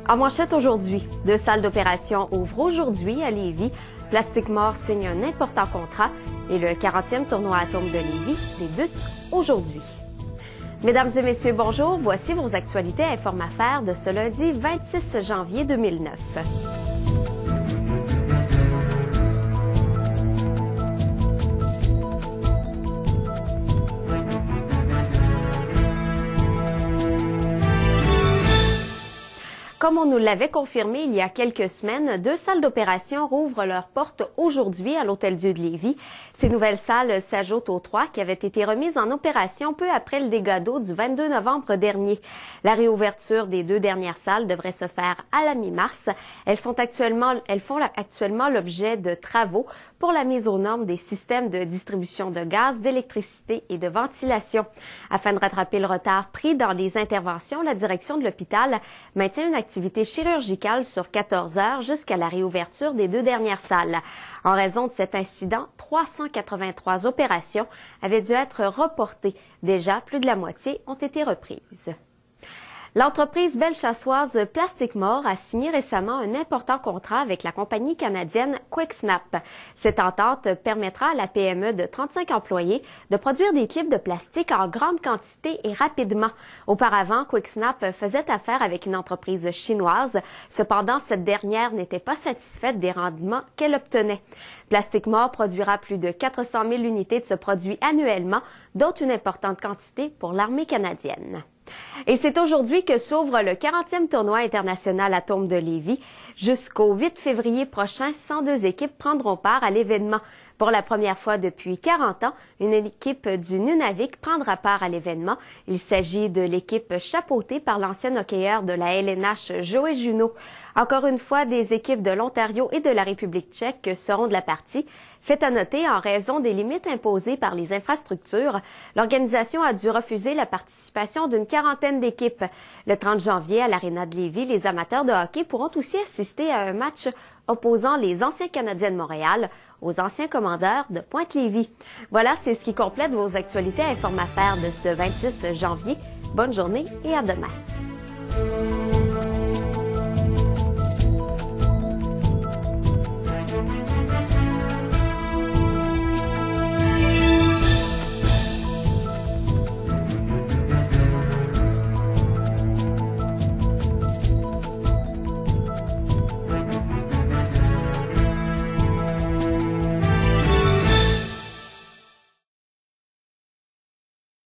En manchette aujourd'hui, 2 salles d'opération ouvrent aujourd'hui à Lévis. Plastic Mort signe un important contrat et le 40e tournoi Atome de Lévis débute aujourd'hui. Mesdames et messieurs, bonjour. Voici vos actualités à Informaffaires de ce lundi 26 janvier 2009. Comme on nous l'avait confirmé il y a quelques semaines, 2 salles d'opération rouvrent leurs portes aujourd'hui à l'Hôtel-Dieu de Lévis. Ces nouvelles salles s'ajoutent aux 3 qui avaient été remises en opération peu après le dégât d'eau du 22 novembre dernier. La réouverture des 2 dernières salles devrait se faire à la mi-mars. Elles font actuellement l'objet de travaux pour la mise aux normes des systèmes de distribution de gaz, d'électricité et de ventilation. Afin de rattraper le retard pris dans les interventions, la direction de l'hôpital maintient une activité chirurgicale sur 14 heures jusqu'à la réouverture des 2 dernières salles. En raison de cet incident, 383 opérations avaient dû être reportées. Déjà, plus de la moitié ont été reprises. L'entreprise belchassoise Plastic Mort a signé récemment un important contrat avec la compagnie canadienne QuickSnap. Cette entente permettra à la PME de 35 employés de produire des clips de plastique en grande quantité et rapidement. Auparavant, QuickSnap faisait affaire avec une entreprise chinoise. Cependant, cette dernière n'était pas satisfaite des rendements qu'elle obtenait. Plastic Mort produira plus de 400 000 unités de ce produit annuellement, dont une importante quantité pour l'armée canadienne. Et c'est aujourd'hui que s'ouvre le 40e tournoi international Atome de Lévis. Jusqu'au 8 février prochain, 102 équipes prendront part à l'événement. Pour la première fois depuis 40 ans, une équipe du Nunavik prendra part à l'événement. Il s'agit de l'équipe chapeautée par l'ancien hockeyeur de la LNH, Joey Juneau. Encore une fois, des équipes de l'Ontario et de la République tchèque seront de la partie. Fait à noter, en raison des limites imposées par les infrastructures, l'organisation a dû refuser la participation d'une quarantaine d'équipes. Le 30 janvier, à l'Aréna de Lévis, les amateurs de hockey pourront aussi assister à un match opposant les anciens Canadiens de Montréal aux anciens commandeurs de Pointe-Lévis. Voilà, c'est ce qui complète vos actualités à Informaffaires de ce 26 janvier. Bonne journée et à demain.